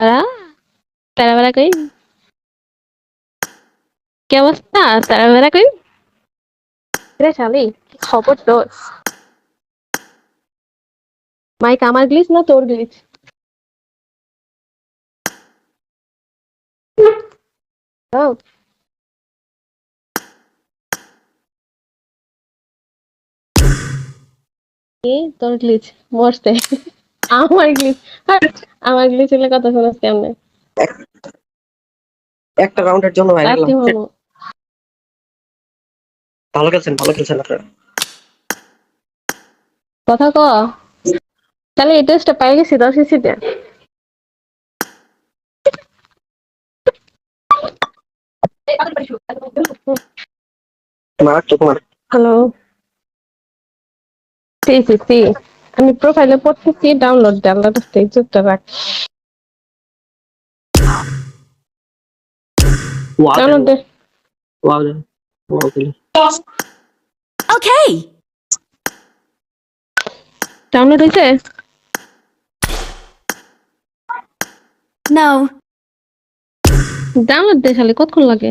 Ah, তারা কই? কি অবস্থা? তারা কই? রে শালি, কি খবর তোর? মাইক আমার গ্লিচ না তোর গ্লিচ? ও, কি তোর গ্লিচ? মরছে। আমার গ্লিচ। আমার গ্লিচ হলে কথা শোনাস কেমনে? এক- একটা রাউন্ডের জন্য হয়ে গেলাম। রাত্রি মামু। ভালো খেলছেন আপনারা। কথা ক। তাহলে এই টেস্টটা পাই গেছি 10 ইসিতে। মারাত্মক। হ্যালো, সি। আমি প্রোফাইলে পড়তেছি ডাউনলোড দে আল্লাহ রাস্তে চুপটা রাখ। ডাউনলোড দে। Okay. ডাউনলোড হয়েছে? No. ডাউনলোড দে শালি কতক্ষণ লাগে?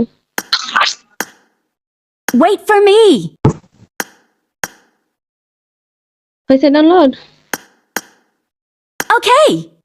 Wait for me. হয়েছে ডাউনলোড? Okay.